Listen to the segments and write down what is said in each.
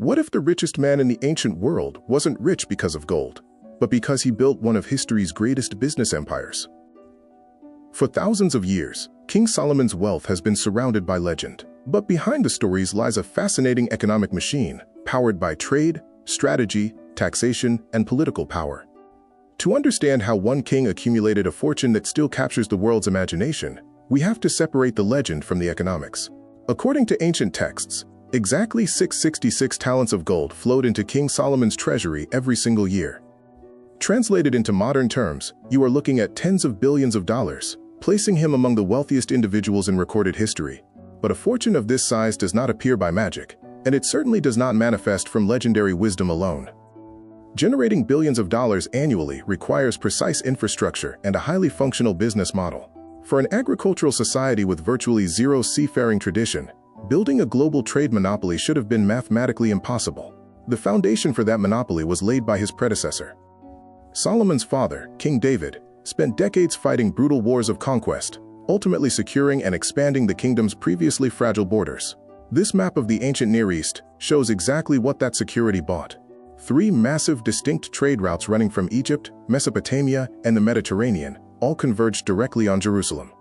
What if the richest man in the ancient world wasn't rich because of gold, but because he built one of history's greatest business empires? For thousands of years, King Solomon's wealth has been surrounded by legend. But behind the stories lies a fascinating economic machine, powered by trade, strategy, taxation, and political power. To understand how one king accumulated a fortune that still captures the world's imagination, we have to separate the legend from the economics. According to ancient texts, exactly 666 talents of gold flowed into King Solomon's treasury every single year. Translated into modern terms, you are looking at tens of billions of dollars, placing him among the wealthiest individuals in recorded history. But a fortune of this size does not appear by magic, and it certainly does not manifest from legendary wisdom alone. Generating billions of dollars annually requires precise infrastructure and a highly functional business model. For an agricultural society with virtually zero seafaring tradition, building a global trade monopoly should have been mathematically impossible. The foundation for that monopoly was laid by his predecessor. Solomon's father, King David, spent decades fighting brutal wars of conquest, ultimately securing and expanding the kingdom's previously fragile borders. This map of the ancient Near East shows exactly what that security bought. 3 massive distinct trade routes running from Egypt, Mesopotamia, and the Mediterranean all converged directly on Jerusalem.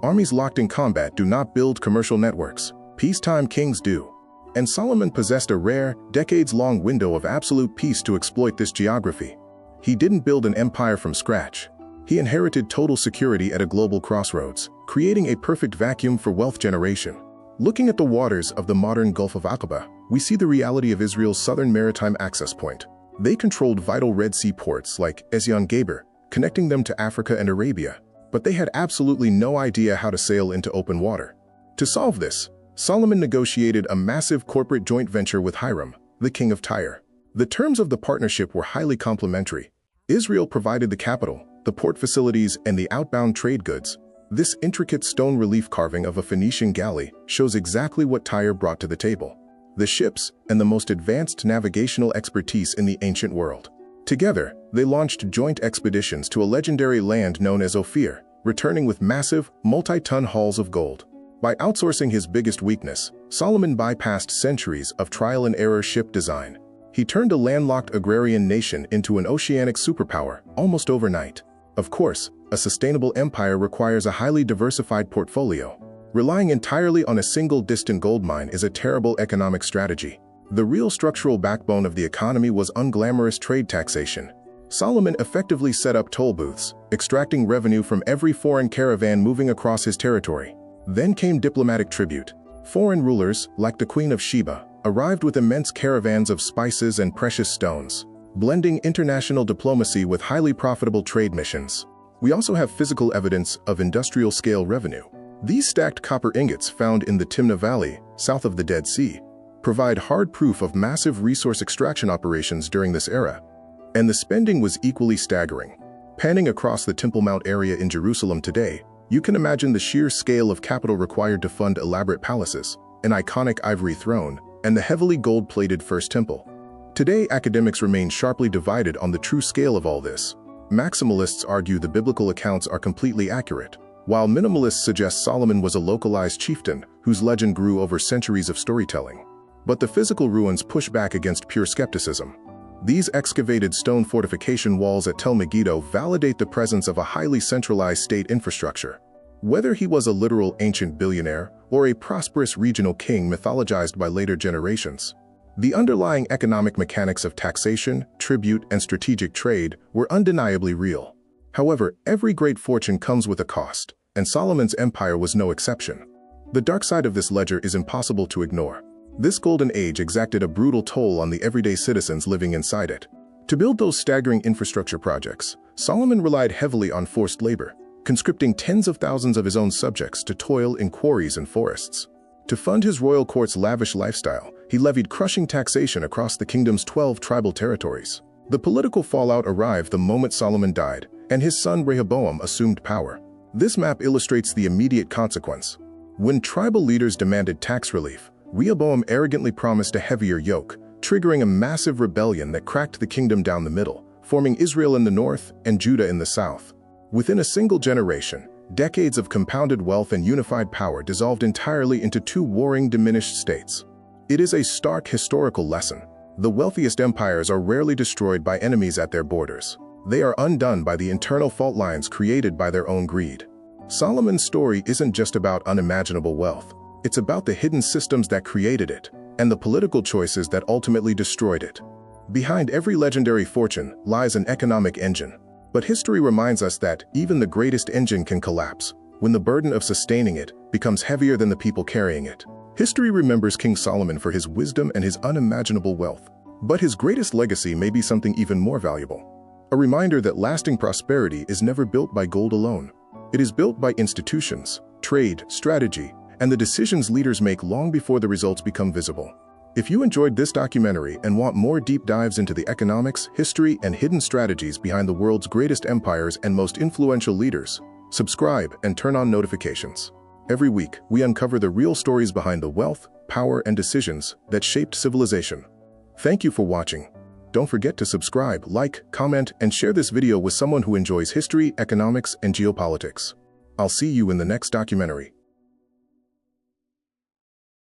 Armies locked in combat do not build commercial networks. Peacetime kings do. And Solomon possessed a rare, decades-long window of absolute peace to exploit this geography. He didn't build an empire from scratch. He inherited total security at a global crossroads, creating a perfect vacuum for wealth generation. Looking at the waters of the modern Gulf of Aqaba, we see the reality of Israel's southern maritime access point. They controlled vital Red Sea ports like Ezion-Geber, connecting them to Africa and Arabia, but they had absolutely no idea how to sail into open water. To solve this, Solomon negotiated a massive corporate joint venture with Hiram, the king of Tyre. The terms of the partnership were highly complementary. Israel provided the capital, the port facilities, and the outbound trade goods. This intricate stone relief carving of a Phoenician galley shows exactly what Tyre brought to the table: the ships and the most advanced navigational expertise in the ancient world. Together, they launched joint expeditions to a legendary land known as Ophir, returning with massive, multi-ton hauls of gold. By outsourcing his biggest weakness, Solomon bypassed centuries of trial-and-error ship design. He turned a landlocked agrarian nation into an oceanic superpower almost overnight. Of course, a sustainable empire requires a highly diversified portfolio. Relying entirely on a single distant gold mine is a terrible economic strategy. The real structural backbone of the economy was unglamorous trade taxation. Solomon effectively set up toll booths, extracting revenue from every foreign caravan moving across his territory. Then came diplomatic tribute. Foreign rulers, like the Queen of Sheba, arrived with immense caravans of spices and precious stones, blending international diplomacy with highly profitable trade missions. We also have physical evidence of industrial-scale revenue. These stacked copper ingots found in the Timna Valley, south of the Dead Sea, provide hard proof of massive resource extraction operations during this era. And the spending was equally staggering. Panning across the Temple Mount area in Jerusalem today, you can imagine the sheer scale of capital required to fund elaborate palaces, an iconic ivory throne, and the heavily gold-plated First Temple. Today, academics remain sharply divided on the true scale of all this. Maximalists argue the biblical accounts are completely accurate, while minimalists suggest Solomon was a localized chieftain whose legend grew over centuries of storytelling. But the physical ruins push back against pure skepticism. These excavated stone fortification walls at Tel Megiddo validate the presence of a highly centralized state infrastructure. Whether he was a literal ancient billionaire or a prosperous regional king mythologized by later generations, the underlying economic mechanics of taxation, tribute, and strategic trade were undeniably real. However, every great fortune comes with a cost, and Solomon's empire was no exception. The dark side of this ledger is impossible to ignore. This golden age exacted a brutal toll on the everyday citizens living inside it. To build those staggering infrastructure projects, Solomon relied heavily on forced labor, conscripting tens of thousands of his own subjects to toil in quarries and forests. To fund his royal court's lavish lifestyle, he levied crushing taxation across the kingdom's 12 tribal territories. The political fallout arrived the moment Solomon died, and his son Rehoboam assumed power. This map illustrates the immediate consequence. When tribal leaders demanded tax relief, Rehoboam arrogantly promised a heavier yoke, triggering a massive rebellion that cracked the kingdom down the middle, forming Israel in the north and Judah in the south. Within a single generation, decades of compounded wealth and unified power dissolved entirely into 2 warring, diminished states. It is a stark historical lesson. The wealthiest empires are rarely destroyed by enemies at their borders. They are undone by the internal fault lines created by their own greed. Solomon's story isn't just about unimaginable wealth. It's about the hidden systems that created it, and the political choices that ultimately destroyed it. Behind every legendary fortune lies an economic engine. But history reminds us that even the greatest engine can collapse when the burden of sustaining it becomes heavier than the people carrying it. History remembers King Solomon for his wisdom and his unimaginable wealth. But his greatest legacy may be something even more valuable. A reminder that lasting prosperity is never built by gold alone. It is built by institutions, trade, strategy, and the decisions leaders make long before the results become visible. If you enjoyed this documentary and want more deep dives into the economics, history, and hidden strategies behind the world's greatest empires and most influential leaders, subscribe and turn on notifications. Every week, we uncover the real stories behind the wealth, power, and decisions that shaped civilization. Thank you for watching. Don't forget to subscribe, like, comment, and share this video with someone who enjoys history, economics, and geopolitics. I'll see you in the next documentary.